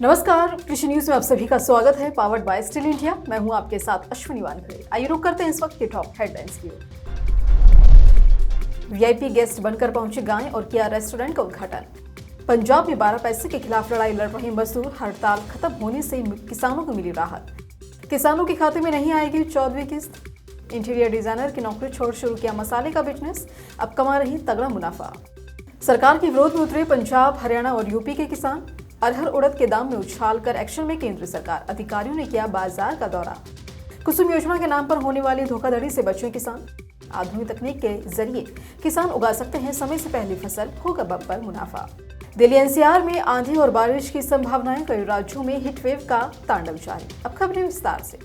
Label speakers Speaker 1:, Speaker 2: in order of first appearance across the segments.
Speaker 1: नमस्कार, कृषि न्यूज में आप सभी का स्वागत है। Powered by steel India. मैं हूं आपके साथ अश्विनी वानखड़े। आइए रुक करते हैं इस वक्त के टॉप हेडलाइंस की ओर। वीआईपी गेस्ट बनकर पहुंचे गाय और किया रेस्टोरेंट का उद्घाटन। पंजाब में 12 पैसे के खिलाफ लड़ाई लड़ रहे मजदूर, हड़ताल खत्म होने से किसानों को मिली राहत। किसानों के खाते में नहीं आएगी 14वीं किस्त। इंटीरियर डिजाइनर की नौकरी छोड़ शुरू किया मसाले का बिजनेस, अब कमा रही तगड़ा मुनाफा। सरकार के विरोध में उतरे पंजाब, हरियाणा और यूपी के किसान। अरहर उड़द के दाम में उछाल कर एक्शन में केंद्र सरकार, अधिकारियों ने किया बाजार का दौरा। कुसुम योजना के नाम पर होने वाली धोखाधड़ी से बचे किसान। आधुनिक तकनीक के जरिए किसान उगा सकते हैं समय से पहले फसल, होगा बम्पर मुनाफा। दिल्ली एनसीआर में आंधी और बारिश की संभावनाएं, कई राज्यों में हीटवेव का तांडव जारी। अब खबरें विस्तार से।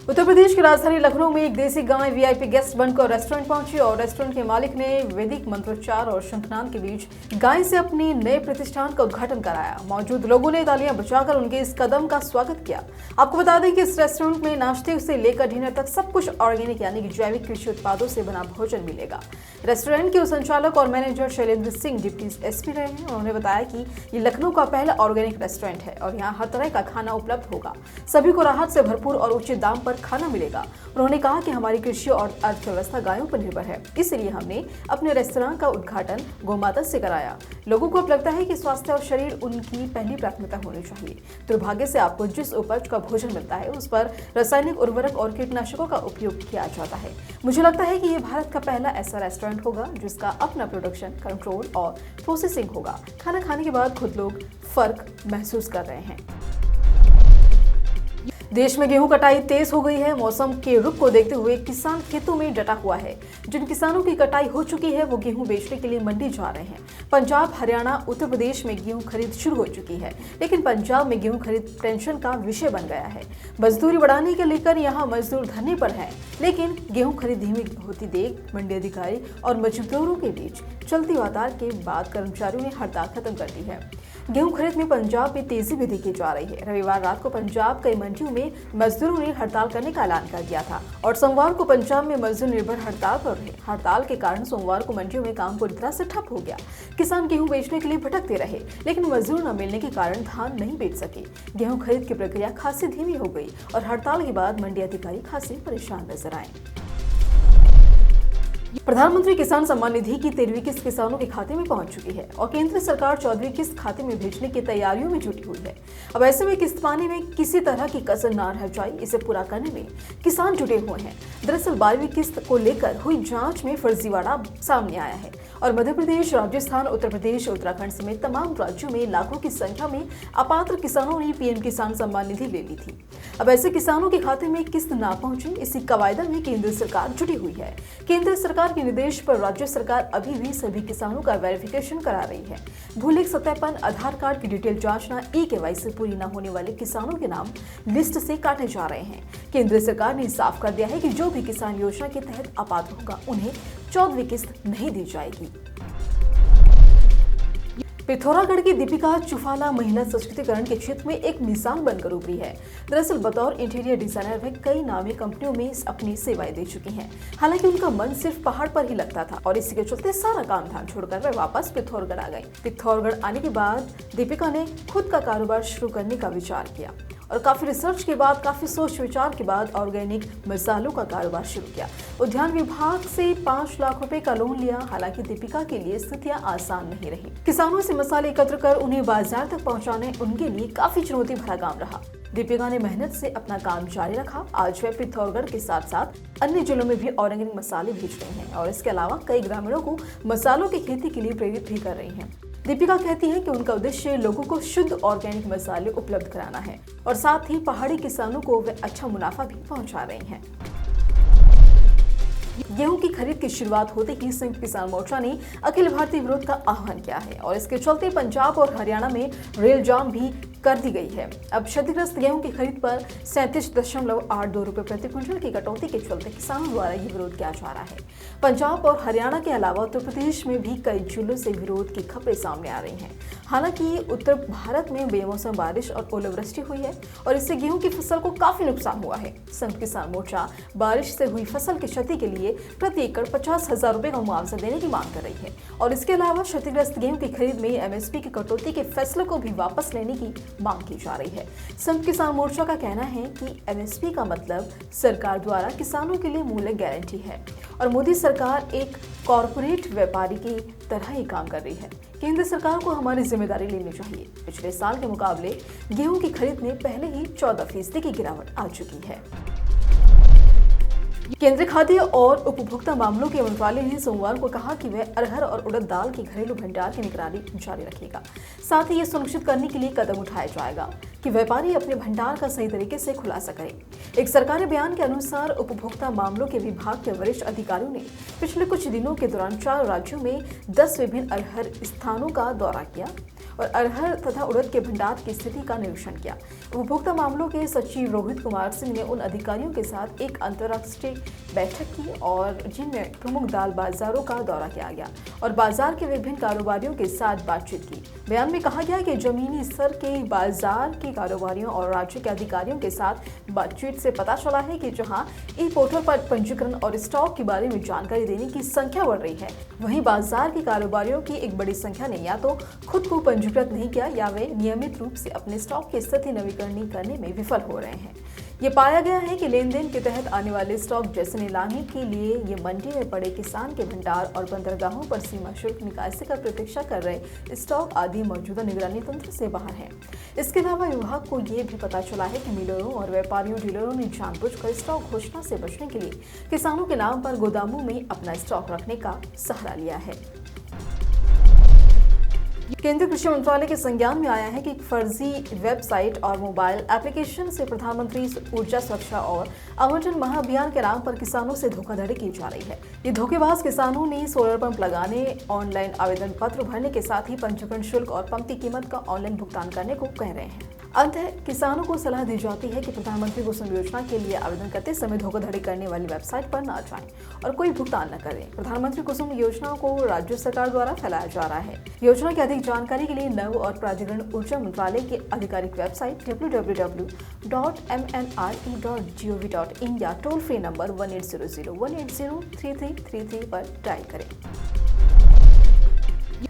Speaker 1: उत्तर प्रदेश की राजधानी लखनऊ में एक देसी गाय वीआईपी गेस्ट बनकर रेस्टोरेंट पहुंची और रेस्टोरेंट के मालिक ने वैदिक मंत्रोच्चार और शंखनाद के बीच गाय से अपने नए प्रतिष्ठान का उद्घाटन कराया। मौजूद लोगों ने तालियां बजाकर उनके इस कदम का स्वागत किया। आपको बता दें कि इस रेस्टोरेंट में नाश्ते से लेकर डिनर तक सब कुछ ऑर्गेनिक यानी कि जैविक कृषि उत्पादों से बना भोजन मिलेगा। रेस्टोरेंट के संचालक और manager Shailendra Singh deputy SP रहे हैं। उन्होंने बताया कि ये लखनऊ का पहला ऑर्गेनिक रेस्टोरेंट है और यहाँ हर तरह का खाना उपलब्ध होगा। सभी को राहत से भरपूर और उचित दाम पर खाना मिलेगा। उन्होंने कहा कि हमारी कृषि और अर्थव्यवस्था गायों पर निर्भर है, इसलिए हमने अपने रेस्तरां का उद्घाटन गौमाता से कराया। लोगों को अब लगता है कि स्वास्थ्य और शरीर उनकी पहली प्राथमिकता होनी चाहिए। दुर्भाग्य से आपको जिस उपज का भोजन मिलता है उस पर रासायनिक उर्वरक और कीटनाशकों का उपयोग किया जाता है। मुझे लगता है कि ये भारत का पहला ऐसा रेस्टोरेंट होगा जिसका अपना प्रोडक्शन, कंट्रोल और प्रोसेसिंग होगा। खाना खाने के बाद खुद लोग फर्क महसूस कर रहे हैं। देश में गेहूं कटाई तेज हो गई है। मौसम के रुख को देखते हुए किसान खेतों में डटा हुआ है। जिन किसानों की कटाई हो चुकी है वो गेहूं बेचने के लिए मंडी जा रहे हैं। पंजाब, हरियाणा, उत्तर प्रदेश में गेहूं खरीद शुरू हो चुकी है, लेकिन पंजाब में गेहूं खरीद टेंशन का विषय बन गया है। मजदूरी बढ़ाने के लेकर यहां मजदूर धरने पर हैं, लेकिन गेहूं खरीद धीमी होती देख मंडी अधिकारी और मजदूरों के बीच चलती वार्ता के बाद कर्मचारियों ने हड़ताल खत्म कर दी है। गेहूं खरीद में पंजाब में तेजी भी देखी जा रही है। रविवार रात को पंजाब कई मंडियों में मजदूरों ने हड़ताल करने का ऐलान कर दिया था और सोमवार को पंजाब में मजदूर निर्भर हड़ताल पर रहे। हड़ताल के कारण सोमवार को मंडियों में काम पूरी तरह से ठप हो गया। किसान गेहूं बेचने के लिए भटकते रहे, लेकिन मजदूर न मिलने के कारण धान नहीं बेच सके। गेहूं खरीद की प्रक्रिया खासी धीमी हो गई और हड़ताल के बाद मंडी अधिकारी खासे परेशान नजर आए। प्रधानमंत्री किसान सम्मान निधि की 13वीं किस्त किसानों के खाते में पहुंच चुकी है और केंद्र सरकार 14वीं किस्त खाते में भेजने की तैयारियों में जुटी हुई है। अब ऐसे में किस्त पाने में किसी तरह की कसर न रह जाए, इसे पूरा करने में किसान जुटे हुए हैं। दरअसल 12वीं किस्त को लेकर हुई जांच में फर्जीवाड़ा सामने आया है और मध्य प्रदेश, राजस्थान, उत्तर प्रदेश, उत्तराखंड समेत तमाम राज्यों में लाखों की संख्या में अपात्र किसानों ने पीएम किसान सम्मान निधि ले ली थी। अब ऐसे किसानों के खाते में किस्त ना पहुंचे, इसी कवायदा में केंद्र सरकार जुटी हुई है। केंद्र सरकार के निर्देश पर राज्य सरकार अभी भी सभी किसानों का वेरिफिकेशन करा रही है। भूलेख सत्यापन, आधार कार्ड की डिटेल जांचना, ई-केवाईसी पूरी न होने वाले किसानों के नाम लिस्ट से काटे जा रहे हैं। केंद्र सरकार ने साफ कर दिया है कि जो भी किसान योजना के तहत अपात्र होगा उन्हें 14वीं किस्त नहीं दी जाएगी। पिथौरागढ़ की दीपिका चुफाला महिला सशक्तिकरण के क्षेत्र में एक मिसाल बनकर उभरी है। दरअसल बतौर इंटीरियर डिजाइनर वे कई नामी कंपनियों में अपनी सेवाएं दे चुकी हैं। हालांकि उनका मन सिर्फ पहाड़ पर ही लगता था और इसी के चलते सारा काम धाम छोड़कर वे वापस पिथौरागढ़ आ गई। पिथौरागढ़ आने के बाद दीपिका ने खुद का कारोबार शुरू करने का विचार किया और काफी रिसर्च के बाद, काफी सोच विचार के बाद ऑर्गेनिक मसालों का कारोबार शुरू किया। उद्यान विभाग से 5 लाख रुपए का लोन लिया। हालांकि दीपिका के लिए स्थितियां आसान नहीं रही। किसानों से मसाले एकत्र कर उन्हें बाजार तक पहुंचाने उनके लिए काफी चुनौती भरा काम रहा। दीपिका ने मेहनत से अपना काम जारी रखा। आज वे पिथौरागढ़ के साथ साथ अन्य जिलों में भी ऑर्गेनिक मसाले भेज रहे हैं और इसके अलावा कई ग्रामीणों को मसालों की खेती के लिए प्रेरित भी कर रही हैं। दीपिका कहती है कि उनका उद्देश्य लोगों को शुद्ध ऑर्गेनिक मसाले उपलब्ध कराना है और साथ ही पहाड़ी किसानों को वे अच्छा मुनाफा भी पहुंचा रही हैं। गेहूं की खरीद की शुरुआत होते ही संयुक्त किसान मोर्चा ने अखिल भारतीय विरोध का आह्वान किया है और इसके चलते पंजाब और हरियाणा में रेल जाम भी कर दी गई है। अब क्षतिग्रस्त गेहूं की खरीद पर 37.82 रुपए प्रति क्विंटल की कटौती के चलते किसानों द्वारा ये विरोध किया जा रहा है। पंजाब और हरियाणा के अलावा उत्तर प्रदेश में भी कई जिलों से विरोध की खबरें सामने आ रही हैं। हालांकि उत्तर भारत में बेमौसम बारिश और ओलावृष्टि हुई है और इससे गेहूं की फसल को काफी नुकसान हुआ है। संघ किसान मोर्चा बारिश से हुई फसल की क्षति के लिए प्रति एकड़ 50,000 रुपए का मुआवजा देने की मांग कर रही है और इसके अलावा क्षतिग्रस्त गेहूं की खरीद में एमएसपी की कटौती के फैसले को भी वापस लेने की मांग की जा रही है। संघ किसान मोर्चा का कहना है कि एमएसपी का मतलब सरकार द्वारा किसानों के लिए मूल्य गारंटी है और मोदी सरकार एक कॉरपोरेट व्यापारी की तरह ही काम कर रही है। केंद्र सरकार को हमारी जिम्मेदारी लेनी चाहिए। पिछले साल के मुकाबले गेहूं की खरीद में पहले ही 14% की गिरावट आ चुकी है। केंद्रीय खाद्य और उपभोक्ता मामलों के मंत्रालय ने सोमवार को कहा कि वह अरहर और उड़द दाल के घरेलू भंडार की निगरानी जारी रखेगा। साथ ही ये सुनिश्चित करने के लिए कदम उठाया जाएगा कि व्यापारी अपने भंडार का सही तरीके से खुलासा करें। एक सरकारी बयान के अनुसार उपभोक्ता मामलों के विभाग के वरिष्ठ अधिकारियों ने पिछले कुछ दिनों के दौरान 4 राज्यों में 10 विभिन्न अरहर स्थानों का दौरा किया और अरहर तथा उड़द के भंडार की स्थिति का निरीक्षण किया। उपभोक्ता मामलों के सचिव रोहित कुमार सिंह ने उन अधिकारियों के साथ एक अंतर्राष्ट्रीय बैठक की और जिनमें प्रमुख दाल बाजारों का दौरा किया गया और बाजार के विभिन्न कारोबारियों के साथ बातचीत की। बयान में कहा गया कि जमीनी स्तर के बाजार के कारोबारियों और राज्य के अधिकारियों के साथ बातचीत से पता चला है कि जहां ई पोर्टल पर पंजीकरण और स्टॉक के बारे में जानकारी देने की संख्या बढ़ रही है, वहीं बाजार के कारोबारियों की एक बड़ी संख्या ने या तो खुद को पंजीकृत नहीं किया या वे नियमित रूप से अपने स्टॉक की स्थिति नवीकरण करने में विफल हो रहे हैं। ये पाया गया है कि लेन देन के तहत आने वाले स्टॉक जैसे नीलामी के लिए ये मंडी में पड़े किसान के भंडार और बंदरगाहों पर सीमा शुल्क निकासी का प्रतीक्षा कर रहे स्टॉक आदि मौजूदा निगरानी तंत्र से बाहर है। इसके अलावा विभाग को ये भी पता चला है कि मिलरों और व्यापारियों डीलरों ने जानबूझकर स्टॉक घोषणा से बचने के लिए किसानों के नाम पर गोदामों में अपना स्टॉक रखने का सहारा लिया है। केंद्रीय कृषि मंत्रालय के संज्ञान में आया है कि फर्जी वेबसाइट और मोबाइल एप्लीकेशन से प्रधानमंत्री ऊर्जा सुरक्षा और आवंटन महाअभियान के नाम पर किसानों से धोखाधड़ी की जा रही है। ये धोखेबाज किसानों ने सोलर पंप लगाने, ऑनलाइन आवेदन पत्र भरने के साथ ही पंजीकरण शुल्क और पंप की कीमत का ऑनलाइन भुगतान करने को कह रहे हैं। अंततः किसानों को सलाह दी जाती है कि प्रधानमंत्री कुसुम योजना के लिए आवेदन करते समय धोखाधड़ी करने वाली वेबसाइट पर न जाएं और कोई भुगतान न करें। प्रधानमंत्री कुसुम योजना को राज्य सरकार द्वारा फैलाया जा रहा है। योजना की अधिक जानकारी के लिए नव और प्राधिकरण ऊर्जा मंत्रालय की आधिकारिक वेबसाइट www.mnre.gov.in या टोल फ्री नंबर 1800-180-3333 पर डायल करें।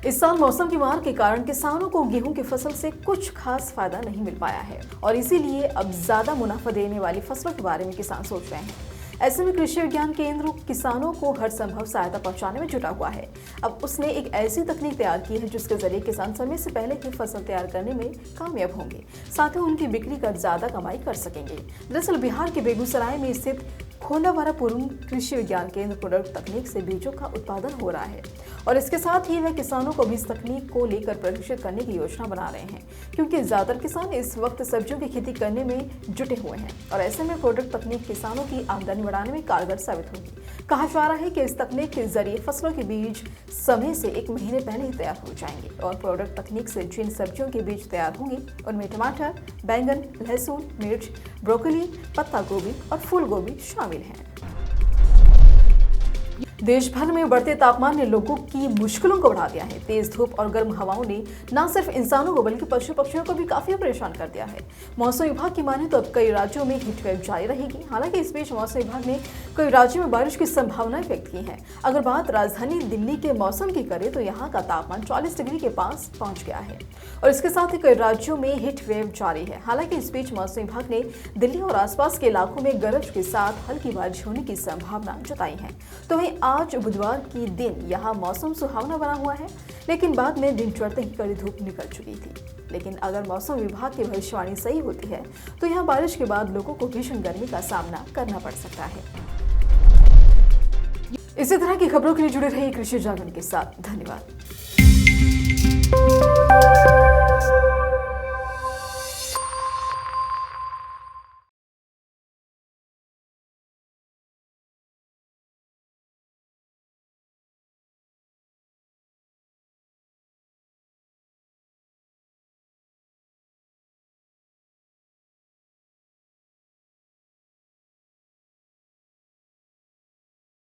Speaker 1: इस साल मौसम की मार के कारण किसानों को गेहूं की फसल से कुछ खास फायदा नहीं मिल पाया है और इसीलिए अब ज्यादा मुनाफा देने वाली फसलों के बारे में किसान सोच रहे हैं। ऐसे में कृषि विज्ञान केंद्र किसानों को हर संभव सहायता पहुंचाने में जुटा हुआ है। अब उसने एक ऐसी तकनीक तैयार की है जिसके जरिए किसान समय से पहले ही फसल तैयार करने में कामयाब होंगे, साथ ही उनकी बिक्री कर ज्यादा कमाई कर सकेंगे। दरअसल बिहार के बेगूसराय में स्थित खोंडावारापुरम कृषि विज्ञान केंद्र प्रोडक्ट तकनीक से बीजों का उत्पादन हो रहा है और इसके साथ ही वह किसानों को भी इस तकनीक को लेकर प्रशिक्षित करने की योजना बना रहे हैं, क्योंकि ज्यादातर किसान इस वक्त सब्जियों की खेती करने में जुटे हुए हैं और ऐसे में प्रोडक्ट तकनीक किसानों की आमदनी बढ़ाने में कारगर साबित होगी। कहा जा रहा है कि इस तकनीक के जरिए फसलों के बीज समय से 1 महीने पहले ही तैयार हो जाएंगे और प्रोडक्ट तकनीक से जिन सब्जियों के बीज तैयार होंगे उनमें टमाटर, बैंगन, लहसुन, मिर्च, ब्रोकली, पत्ता गोभी और फूल गोभी शामिल हैं। देश भर में बढ़ते तापमान ने लोगों की मुश्किलों को बढ़ा दिया है। तेज धूप और गर्म हवाओं ने न सिर्फ इंसानों को बल्कि पशु पक्षियों को भी काफी परेशान कर दिया है। मौसम विभाग की माने तो अब कई राज्यों में हीट वेव जारी रहेगी। हालांकि इस बीच मौसम विभाग ने कई राज्यों में बारिश की संभावनाएं व्यक्त की है। अगर बात राजधानी दिल्ली के मौसम की करें तो यहाँ का तापमान 40 डिग्री के पास पहुंच गया है और इसके साथ ही कई राज्यों में हीट वेव जारी है। हालांकि इस बीच मौसम विभाग ने दिल्ली और आसपास के इलाकों में गरज के साथ हल्की बारिश होने की संभावना जताई है। तो वहीं आज बुधवार की दिन यहाँ मौसम सुहावना बना हुआ है, लेकिन बाद में दिन चढ़ते ही कड़ी धूप निकल चुकी थी। लेकिन अगर मौसम विभाग की भविष्यवाणी सही होती है तो यहाँ बारिश के बाद लोगों को भीषण गर्मी का सामना करना पड़ सकता है। इसी तरह की खबरों के लिए जुड़े रहिए कृषि जागरण के साथ। धन्यवाद।